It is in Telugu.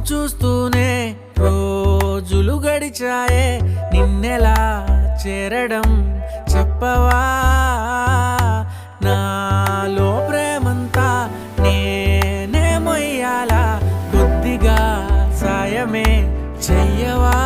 చూస్తూనే రోజులు గడిచాయే, నిన్నెలా చేరడం చెప్పవా? నాలో ప్రేమంతా నేనే మొయ్యాలా, కొద్దిగా సాయమే చెయ్యవా?